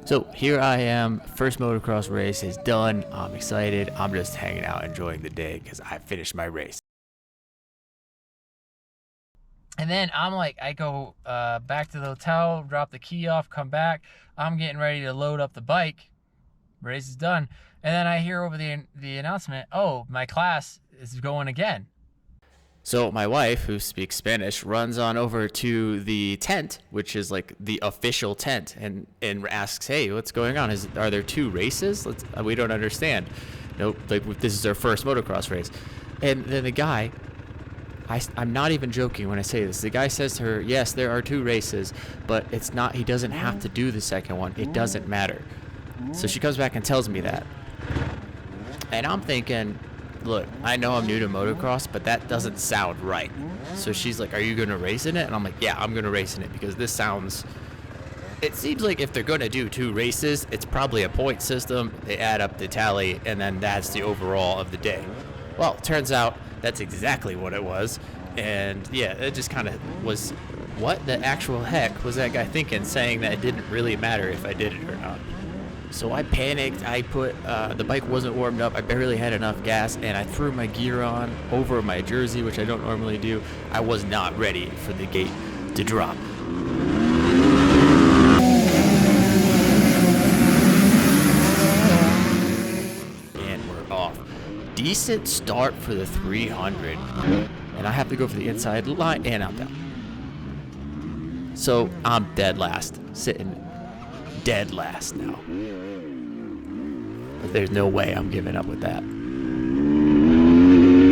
So here I am, first motocross race is done. I'm excited. I'm just hanging out, enjoying the day because I finished my race. And then I go back to the hotel, drop the key off, come back. I'm getting ready to load up the bike. Race is done. And then I hear over the announcement, oh, my class is going again. So my wife, who speaks Spanish, runs on over to the tent, which is like the official tent, and asks, hey, what's going on? Are there 2 races? We don't understand. Nope, like this is our first motocross race. And then the guy, I'm not even joking when I say this. The guy says to her, yes, there are 2 races, but it's not, he doesn't have to do the second one. It doesn't matter. So she comes back and tells me that. And I'm thinking, look, I know I'm new to motocross, but that doesn't sound right. So she's like, are you going to race in it? And I'm like, yeah, I'm going to race in it because it seems like if they're going to do 2 races, it's probably a point system. They add up the tally, and then that's the overall of the day. Well, turns out that's exactly what it was. And yeah, it just kind of was, what the actual heck was that guy thinking, saying that it didn't really matter if I did it or not? So I panicked. I put, the bike wasn't warmed up. I barely had enough gas, and I threw my gear on over my jersey, which I don't normally do. I was not ready for the gate to drop. And we're off. Decent start for the 300. And I have to go for the inside line, and I'm down. So I'm dead last, sitting dead last now. But there's no way I'm giving up with that.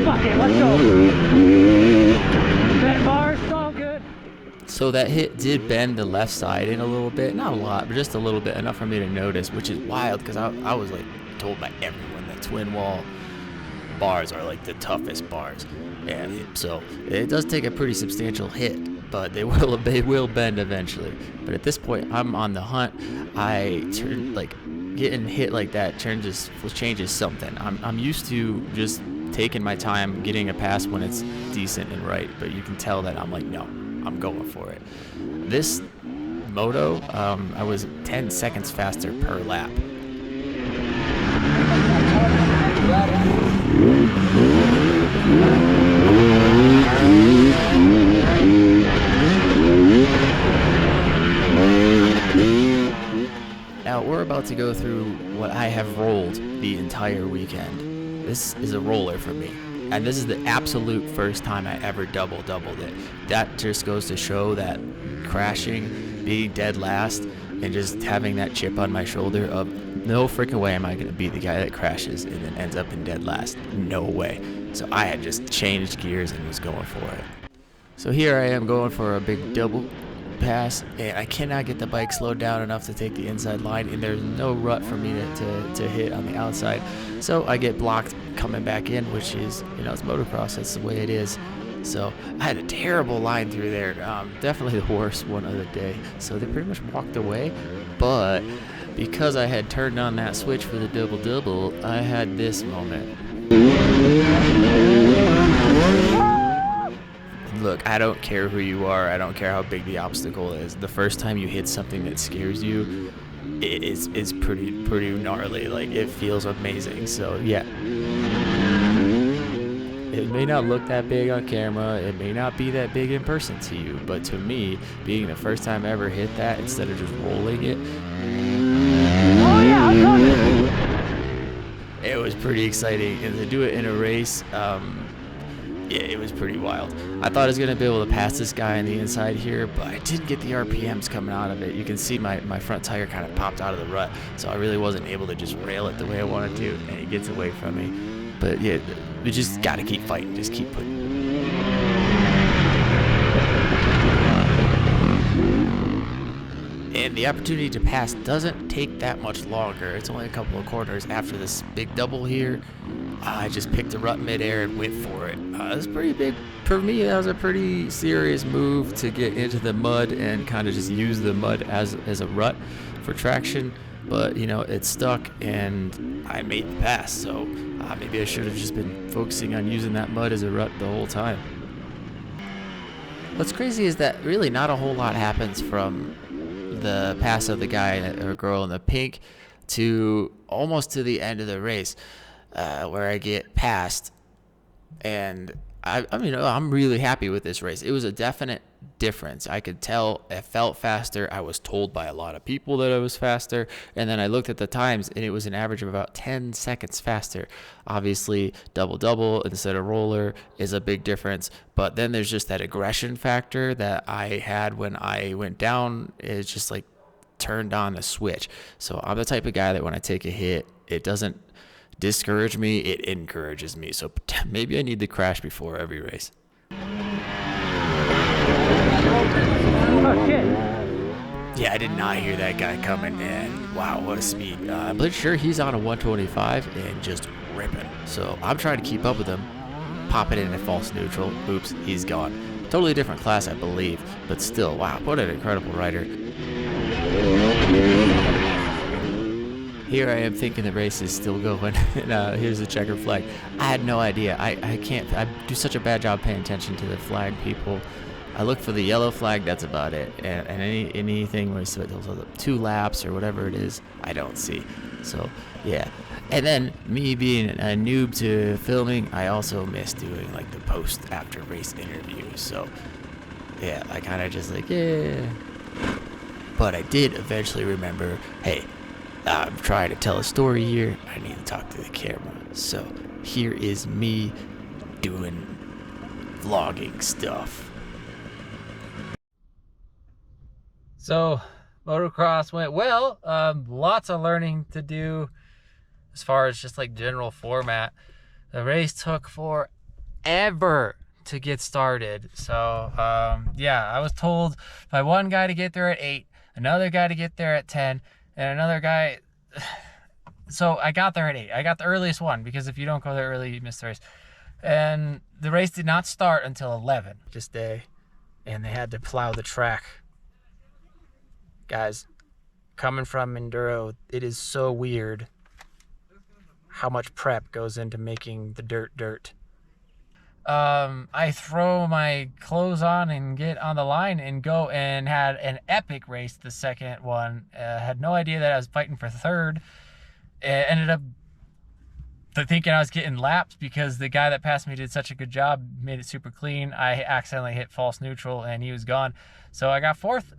Fuck it, let's go. That bar's so good. So that hit did bend the left side in a little bit. Not a lot, but just a little bit. Enough for me to notice, which is wild because I was like told by everyone that twin wall bars are like the toughest bars. And so it does take a pretty substantial hit, but they will bend eventually. But at this point, I'm on the hunt. I turn, like, getting hit like that changes something. I'm used to just taking my time, getting a pass when it's decent and right. But you can tell that I'm like, no, I'm going for it. This moto, I was 10 seconds faster per lap. Now we're about to go through what I have rolled the entire weekend. This is a roller for me, and this is the absolute first time I ever doubled it. That just goes to show that crashing, being dead last, and just having that chip on my shoulder of no freaking way am I going to be the guy that crashes and then ends up in dead last. No way. So I had just changed gears and was going for it. So here I am going for a big double pass, and I cannot get the bike slowed down enough to take the inside line, and there's no rut for me to hit on the outside. So I get blocked coming back in, which is, it's motocross. That's the way it is. So I had a terrible line through there. Definitely the worst one of the day. So they pretty much walked away. But because I had turned on that switch for the double-double, I had this moment. Look, I don't care who you are. I don't care how big the obstacle is. The first time you hit something that scares you, it's pretty gnarly. Like, it feels amazing. So yeah. It may not look that big on camera, it may not be that big in person to you, but to me, being the first time I ever hit that instead of just rolling it, Oh yeah, I'm coming. It was pretty exciting. And to do it in a race, yeah, it was pretty wild. I thought I was going to be able to pass this guy on the inside here, but I didn't get the RPMs coming out of it. You can see my front tire kind of popped out of the rut, so I really wasn't able to just rail it the way I wanted to, and he gets away from me. But yeah, we just got to keep fighting, just keep pushing. And the opportunity to pass doesn't take that much longer. It's only a couple of corners after this big double here. I just picked the rut midair and went for it. It was pretty big. For me, that was a pretty serious move to get into the mud and kind of just use the mud as a rut for traction. But, it stuck and I made the pass. So maybe I should have just been focusing on using that mud as a rut the whole time. What's crazy is that really not a whole lot happens from the pass of the guy or girl in the pink to almost to the end of the race, where I get passed. And I mean, I'm really happy with this race. It was a definite difference. I could tell it felt faster. I was told by a lot of people that I was faster. And then I looked at the times, and it was an average of about 10 seconds faster. Obviously, double instead of roller is a big difference. But then there's just that aggression factor that I had when I went down. It's just like turned on the switch. So I'm the type of guy that when I take a hit, it doesn't discourage me, it encourages me. So maybe I need to crash before every race. Oh shit. Yeah, I did not hear that guy coming, and wow, what a speed. I'm pretty sure he's on a 125 and just ripping. So I'm trying to keep up with him, pop it in at false neutral. Oops, he's gone. Totally different class, I believe, but still, wow, what an incredible rider. Here I am thinking the race is still going, and here's the checkered flag. I had no idea. I do such a bad job paying attention to the flag people. I look for the yellow flag, that's about it. And anything where it's 2 laps or whatever it is, I don't see. So, yeah. And then, me being a noob to filming, I also miss doing like the post-after race interviews. So, yeah, I kind of just like, yeah. But I did eventually remember, hey, I'm trying to tell a story here. I need to talk to the camera. So here is me doing vlogging stuff. So motocross went well. Lots of learning to do as far as just like general format. The race took forever to get started. So yeah, I was told by one guy to get there at 8, another guy to get there at 10, and another guy. So I got there at 8. I got the earliest one, because if you don't go there early, you miss the race. And the race did not start until 11 this day, and they had to plow the track. Guys, coming from enduro, it is so weird how much prep goes into making the dirt. I throw my clothes on and get on the line and go, and had an epic race. The second one, had no idea that I was fighting for third. Ended up thinking I was getting lapped because the guy that passed me did such a good job, made it super clean. I accidentally hit false neutral and he was gone. So I got 4th.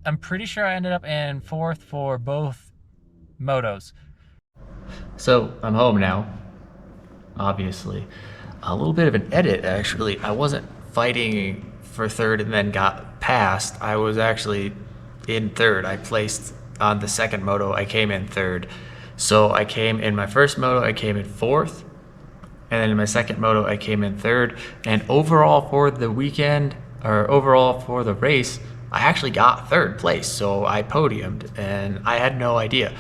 I'm pretty sure I ended up in 4th for both motos. So I'm home now, obviously. A little bit of an edit, actually. I wasn't fighting for third and then got passed. I was actually in third. I placed on the second moto. I came in third. So I came in my first moto, I came in 4th. And then in my second moto, I came in 3rd. And overall for the weekend, or overall for the race, I actually got 3rd place. So I podiumed, and I had no idea.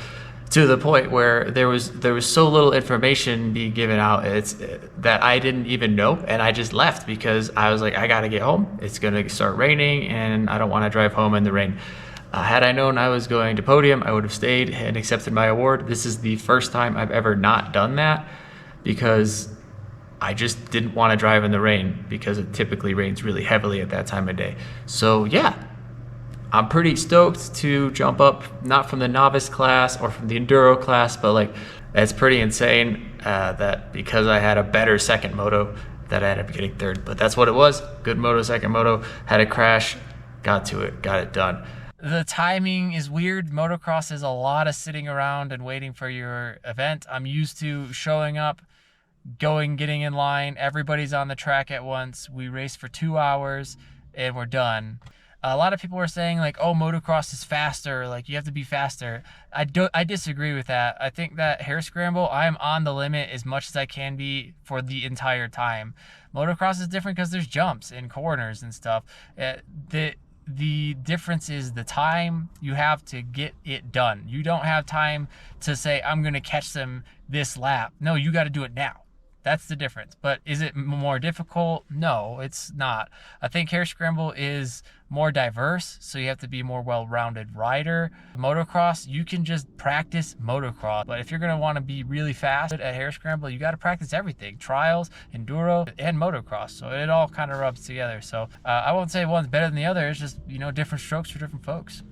To the point where there was so little information being given out that I didn't even know, and I just left because I was like, I gotta get home. It's gonna start raining, and I don't want to drive home in the rain. Had I known I was going to podium, I would have stayed and accepted my award. This is the first time I've ever not done that, because I just didn't want to drive in the rain, because it typically rains really heavily at that time of day. So yeah. I'm pretty stoked to jump up, not from the novice class or from the enduro class, but like, it's pretty insane that because I had a better second moto that I ended up getting 3rd. But that's what it was. Good moto, second moto, had a crash, got to it, got it done. The timing is weird. Motocross is a lot of sitting around and waiting for your event. I'm used to showing up, getting in line, everybody's on the track at once. We race for 2 hours and we're done. A lot of people were saying like, oh, motocross is faster, like you have to be faster. I disagree with that. I think that Harescramble, I'm on the limit as much as I can be for the entire time. Motocross is different because there's jumps and corners and stuff. The difference is the time you have to get it done. You don't have time to say, I'm going to catch them this lap. No, you got to do it now. That's the difference. But is it more difficult? No, it's not. I think Harescramble is more diverse, so you have to be a more well-rounded rider. Motocross, you can just practice motocross. But if you're going to want to be really fast at Harescramble, you got to practice everything. Trials, enduro, and motocross. So it all kind of rubs together. So I won't say one's better than the other. It's just, different strokes for different folks.